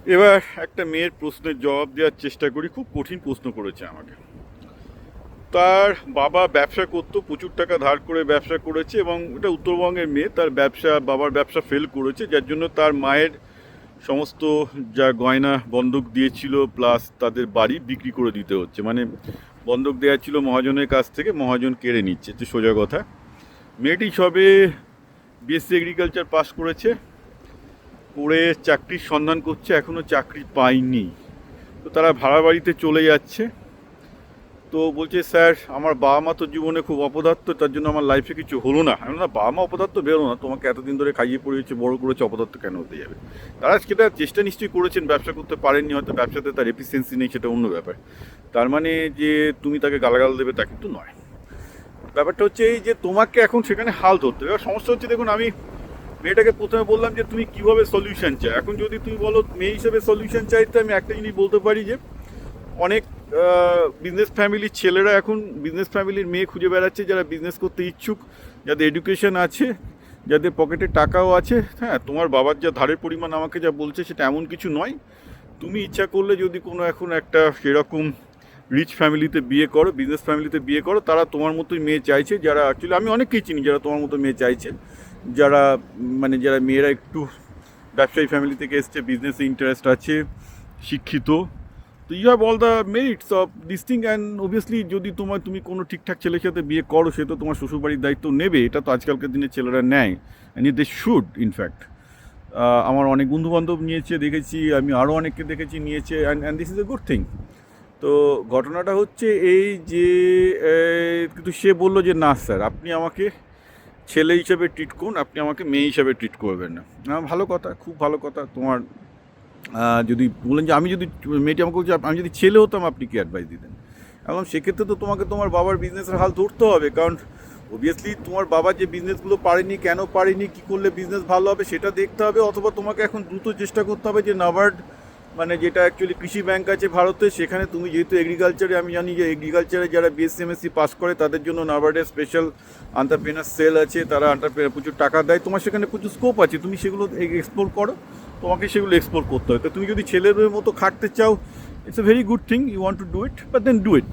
এবার একটা মেয়ের প্রশ্নের জবাব দেওয়ার চেষ্টা করি। খুব কঠিন প্রশ্ন করেছে আমাকে। তার বাবা ব্যবসা করতো, প্রচুর টাকা ধার করে ব্যবসা করেছে, এবং এটা উত্তরবঙ্গের মেয়ে। তার বাবার ব্যবসা ফেল করেছে, যার জন্য তার মায়ের সমস্ত যা গয়না বন্ধক দিয়েছিল প্লাস তাদের বাড়ি বিক্রি করে দিতে হচ্ছে। মানে বন্ধক দেওয়া ছিল মহাজনের কাছ থেকে, মহাজন কেড়ে নিচ্ছে, যে সোজা কথা। মেয়েটি সবে বিএসসি এগ্রিকালচার পাস করেছে, করে চাকরির সন্ধান করছে, এখনও চাকরি পায়নি। তো তারা ভাড়া বাড়িতে চলে যাচ্ছে। তো বলছে, স্যার আমার বাবা মা তো জীবনে খুব অপদার্থ, তার জন্য আমার লাইফে কিছু হলো না। আমি না, বাবা মা অপদার্থ বেরো না, তোমাকে এতদিন ধরে খাইয়ে পড়িয়েছে, বড় করেছে, অপদার্থ কেন হতে যাবে? তারা সেটা চেষ্টা নিশ্চয়ই করেছেন, ব্যবসা করতে পারেননি, হয়তো ব্যবসাতে তার এফিসিয়েন্সি নেই, সেটা অন্য ব্যাপার। তার মানে যে তুমি তাকে গালাগাল দেবে তা কিন্তু নয়। ব্যাপারটা হচ্ছে এই যে তোমাকে এখন সেখানে হাল ধরতে হবে। এবার সমস্যা হচ্ছে, দেখুন, আমি মেয়েটাকে প্রথমে বললাম যে তুমি কিভাবে সলিউশন চাই। এখন যদি তুমি বলো মেয়ে হিসেবে সলিউশন চাইতে, আমি একটা জিনিস বলতে পারি যে অনেক বিজনেস ফ্যামিলির ছেলেরা এখন বিজনেস ফ্যামিলির মেয়ে খুঁজে বেড়াচ্ছে, যারা বিজনেস করতে ইচ্ছুক, যাদের এডুকেশন আছে, যাদের পকেটে টাকাও আছে। হ্যাঁ, তোমার বাবার যা ধারের পরিমাণ আমাকে যা বলছে সেটা এমন কিছু নয়। তুমি ইচ্ছা করলে যদি কোনো এখন একটা সেরকম রিচ ফ্যামিলিতে বিয়ে করো, বিজনেস ফ্যামিলিতে বিয়ে করো, তারা তোমার মতোই মেয়ে চাইছে। যারা অ্যাকচুয়ালি আমি অনেককেই চিনি যারা তোমার মতো মেয়ে চাইছে, যারা মানে যারা মেয়েরা একটু ব্যবসায়ী ফ্যামিলি থেকে এসছে, বিজনেসে ইন্টারেস্ট আছে, শিক্ষিত। তো you have all the merits of this thing. And obviously যদি তুমি কোনো ঠিকঠাক ছেলের সাথে বিয়ে করো, সে তো তোমার শ্বশুরবাড়ির দায়িত্ব নেবে। এটা তো আজকালকার দিনে ছেলেরা নেয়, অ্যান্ড দে শুড ইনফ্যাক্ট। আমার অনেক বন্ধুবান্ধব নিয়েছে, দেখেছি, আমি আরও অনেককে দেখেছি নিয়েছে, and this is a good thing. তো ঘটনাটা হচ্ছে এই যে কিন্তু সে বললো যে না স্যার, আপনি আমাকে ছেলে হিসেবে ট্রিট করুন, আপনি আমাকে মেয়ে হিসেবে ট্রিট করবেন না। ভালো কথা, খুব ভালো কথা। তোমার যদি বলেন যে আমি যদি, মেয়েটি আমাকে বলছে আমি যদি ছেলে হতাম আপনি কী অ্যাডভাইস দিতেন, এবং সেক্ষেত্রে তো তোমাকে তোমার বাবার বিজনেসের হাল ধরতে হবে। কারণ অবভিয়াসলি তোমার বাবা যে বিজনেসগুলো পারেনি, কেন পারেনি, কী করলে বিজনেস ভালো হবে সেটা দেখতে হবে। অথবা তোমাকে এখন দ্রুত চেষ্টা করতে হবে যে নাবার্ড, মানে যেটা অ্যাকচুয়ালি কৃষি ব্যাংক আছে ভারতে, সেখানে তুমি যেহেতু এগ্রিকালচারে, আমি জানি যে এগ্রিকালচারে যারা বিএসসি এমএসসি পাস করে তাদের জন্য নাবার্ডের স্পেশাল এন্টারপ্রেনার সেল আছে, তারা প্রচুর টাকা দেয়, তোমার সেখানে প্রচুর স্কোপ আছে, তুমি সেগুলো এক্সপ্লোর করো। তোমাকে সেগুলো এক্সপ্লোর করতে হয়। তো তুমি যদি ছেলের মতো খাটতে চাও, it's a very good thing, you want to do it, but then do it.